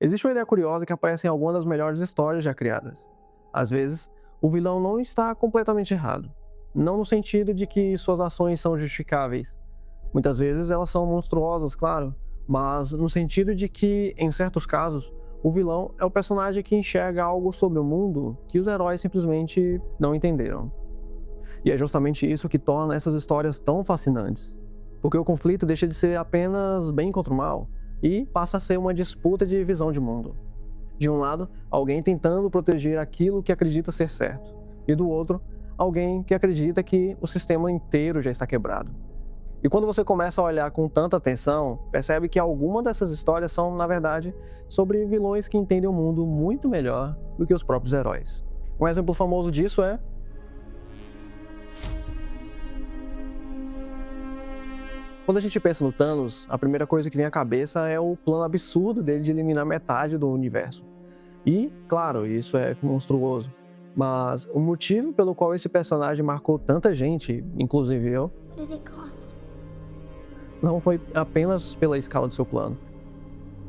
Existe uma ideia curiosa que aparece em algumas das melhores histórias já criadas. Às vezes, o vilão não está completamente errado. Não no sentido de que suas ações são justificáveis. Muitas vezes elas são monstruosas, claro, mas no sentido de que, em certos casos, o vilão é o personagem que enxerga algo sobre o mundo que os heróis simplesmente não entenderam. E é justamente isso que torna essas histórias tão fascinantes. Porque o conflito deixa de ser apenas bem contra o mal e passa a ser uma disputa de visão de mundo. De um lado, alguém tentando proteger aquilo que acredita ser certo, e do outro, alguém que acredita que o sistema inteiro já está quebrado. E quando você começa a olhar com tanta atenção, percebe que algumas dessas histórias são, na verdade, sobre vilões que entendem o mundo muito melhor do que os próprios heróis. Um exemplo famoso disso é quando a gente pensa no Thanos, a primeira coisa que vem à cabeça é o plano absurdo dele de eliminar metade do universo. E, claro, isso é monstruoso. Mas o motivo pelo qual esse personagem marcou tanta gente, inclusive eu, What did it cost? não foi apenas pela escala do seu plano,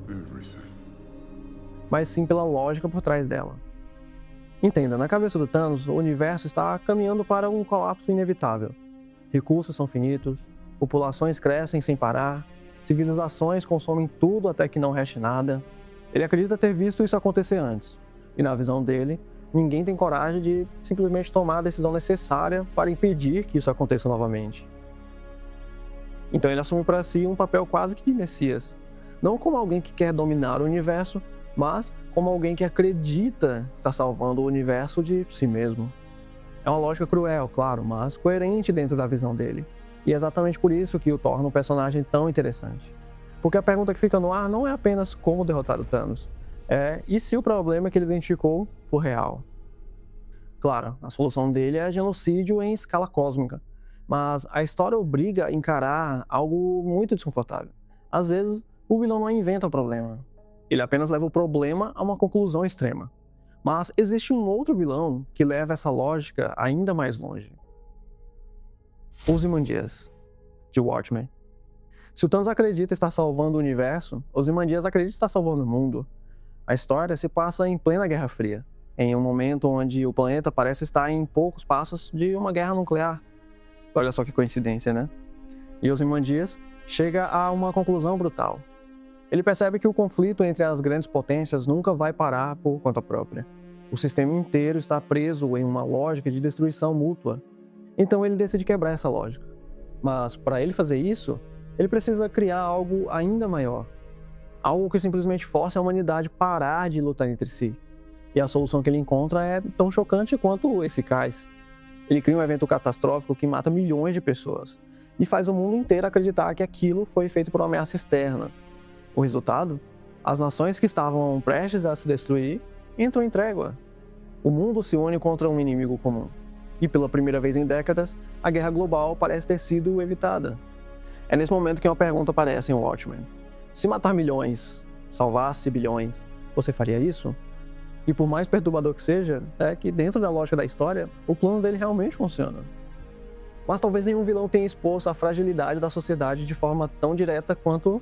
Everything. mas sim pela lógica por trás dela. Entenda, na cabeça do Thanos, o universo está caminhando para um colapso inevitável. Recursos são finitos, populações crescem sem parar, civilizações consomem tudo até que não reste nada. Ele acredita ter visto isso acontecer antes, e na visão dele, ninguém tem coragem de simplesmente tomar a decisão necessária para impedir que isso aconteça novamente. Então ele assume para si um papel quase que de Messias, não como alguém que quer dominar o universo, mas como alguém que acredita estar salvando o universo de si mesmo. É uma lógica cruel, claro, mas coerente dentro da visão dele. E é exatamente por isso que o torna um personagem tão interessante. Porque a pergunta que fica no ar não é apenas como derrotar o Thanos, e se o problema que ele identificou for real. Claro, a solução dele é genocídio em escala cósmica, mas a história obriga a encarar algo muito desconfortável. Às vezes, o vilão não inventa o problema, ele apenas leva o problema a uma conclusão extrema. Mas existe um outro vilão que leva essa lógica ainda mais longe. Ozymandias, de Watchmen. Se o Thanos acredita estar salvando o universo, Ozymandias acredita estar salvando o mundo. A história se passa em plena Guerra Fria, em um momento onde o planeta parece estar em poucos passos de uma guerra nuclear. Olha só que coincidência, né? E Ozymandias chega a uma conclusão brutal. Ele percebe que o conflito entre as grandes potências nunca vai parar por conta própria. O sistema inteiro está preso em uma lógica de destruição mútua. Então ele decide quebrar essa lógica. Mas para ele fazer isso, ele precisa criar algo ainda maior. Algo que simplesmente force a humanidade parar de lutar entre si. E a solução que ele encontra é tão chocante quanto eficaz. Ele cria um evento catastrófico que mata milhões de pessoas e faz o mundo inteiro acreditar que aquilo foi feito por uma ameaça externa. O resultado? As nações que estavam prestes a se destruir entram em trégua. O mundo se une contra um inimigo comum. E pela primeira vez em décadas, a guerra global parece ter sido evitada. É nesse momento que uma pergunta aparece em Watchmen. Se matar milhões salvasse bilhões, você faria isso? E por mais perturbador que seja, é que dentro da lógica da história, o plano dele realmente funciona. Mas talvez nenhum vilão tenha exposto a fragilidade da sociedade de forma tão direta quanto...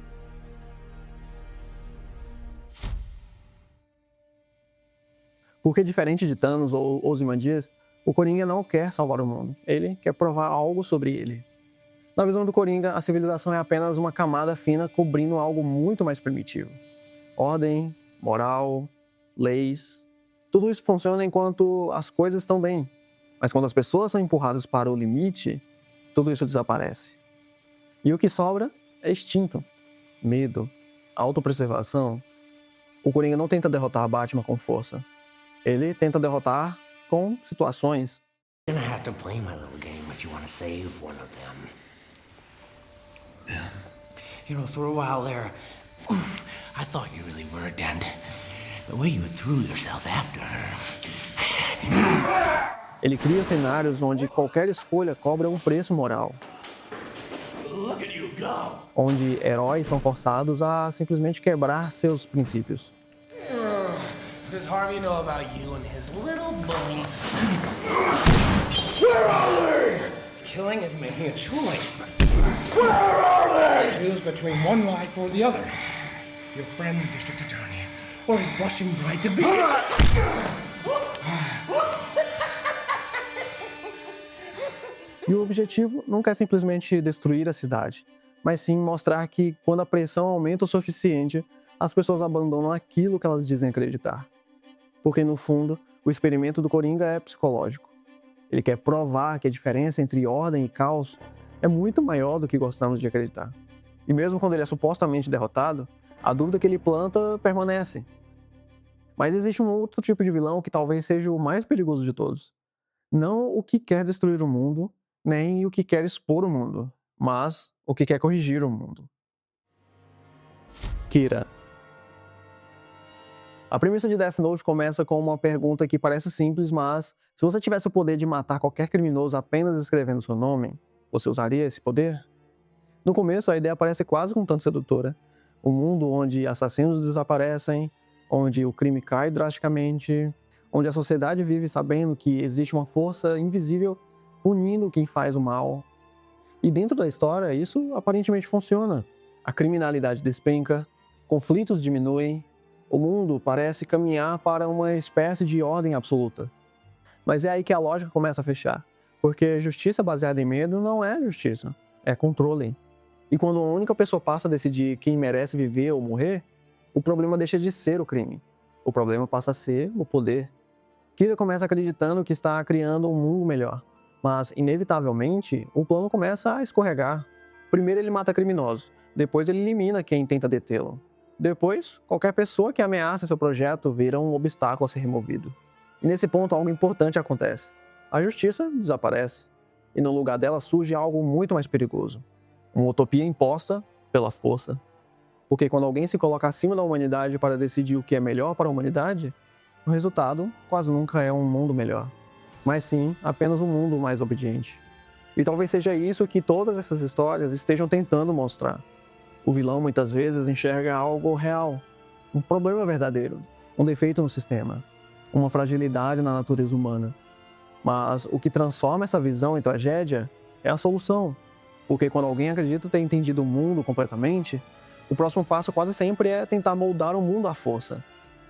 Porque diferente de Thanos ou Ozymandias, o Coringa não quer salvar o mundo, ele quer provar algo sobre ele. Na visão do Coringa, a civilização é apenas uma camada fina cobrindo algo muito mais primitivo. Ordem, moral, leis, tudo isso funciona enquanto as coisas estão bem. Mas quando as pessoas são empurradas para o limite, tudo isso desaparece. E o que sobra é instinto, medo, autopreservação. O Coringa não tenta derrotar Batman com força. Ele tenta derrotar com situações. You're gonna have to play my little game if you want to save one of them. You know, for a while there, I thought you really were, and the way you threw yourself after her. Ele cria cenários onde qualquer escolha cobra um preço moral. Look at you go! Onde heróis são forçados a simplesmente quebrar seus princípios. Does Harvey know about you and his little bully? Where are they? Killing is making a choice. Where are they? Choose between one life or the other. Your friend, the district attorney, or his blushing bride to be. E o objetivo nunca é simplesmente destruir a cidade, mas sim mostrar que, quando a pressão aumenta o suficiente, as pessoas abandonam aquilo que elas dizem acreditar. Porque, no fundo, o experimento do Coringa é psicológico. Ele quer provar que a diferença entre ordem e caos é muito maior do que gostamos de acreditar. E mesmo quando ele é supostamente derrotado, a dúvida que ele planta permanece. Mas existe um outro tipo de vilão que talvez seja o mais perigoso de todos. Não o que quer destruir o mundo, nem o que quer expor o mundo, mas o que quer corrigir o mundo. Kira. A premissa de Death Note começa com uma pergunta que parece simples, mas se você tivesse o poder de matar qualquer criminoso apenas escrevendo seu nome, você usaria esse poder? No começo, a ideia parece quase um tanto sedutora. Um mundo onde assassinos desaparecem, onde o crime cai drasticamente, onde a sociedade vive sabendo que existe uma força invisível punindo quem faz o mal. E dentro da história, isso aparentemente funciona. A criminalidade despenca, conflitos diminuem, o mundo parece caminhar para uma espécie de ordem absoluta. Mas é aí que a lógica começa a fechar, porque justiça baseada em medo não é justiça, é controle. E quando uma única pessoa passa a decidir quem merece viver ou morrer, o problema deixa de ser o crime. O problema passa a ser o poder. Kira começa acreditando que está criando um mundo melhor, mas, inevitavelmente, o plano começa a escorregar. Primeiro ele mata criminosos, depois ele elimina quem tenta detê-lo. Depois, qualquer pessoa que ameace seu projeto vira um obstáculo a ser removido. E nesse ponto algo importante acontece. A justiça desaparece, e no lugar dela surge algo muito mais perigoso. Uma utopia imposta pela força. Porque quando alguém se coloca acima da humanidade para decidir o que é melhor para a humanidade, o resultado quase nunca é um mundo melhor, mas sim apenas um mundo mais obediente. E talvez seja isso que todas essas histórias estejam tentando mostrar. O vilão muitas vezes enxerga algo real, um problema verdadeiro, um defeito no sistema, uma fragilidade na natureza humana. Mas o que transforma essa visão em tragédia é a solução, porque quando alguém acredita ter entendido o mundo completamente, o próximo passo quase sempre é tentar moldar o mundo à força.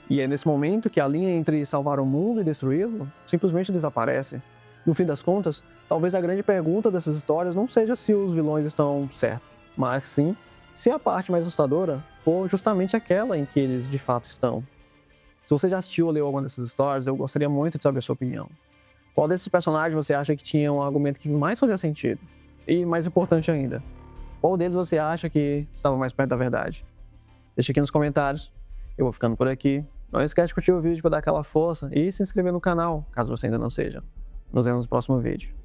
E é nesse momento que a linha entre salvar o mundo e destruí-lo simplesmente desaparece. No fim das contas, talvez a grande pergunta dessas histórias não seja se os vilões estão certos, mas sim se a parte mais assustadora for justamente aquela em que eles de fato estão. Se você já assistiu ou leu alguma dessas histórias, eu gostaria muito de saber a sua opinião. Qual desses personagens você acha que tinha um argumento que mais fazia sentido? E mais importante ainda, qual deles você acha que estava mais perto da verdade? Deixa aqui nos comentários. Eu vou ficando por aqui. Não esquece de curtir o vídeo para dar aquela força e se inscrever no canal, caso você ainda não seja. Nos vemos no próximo vídeo.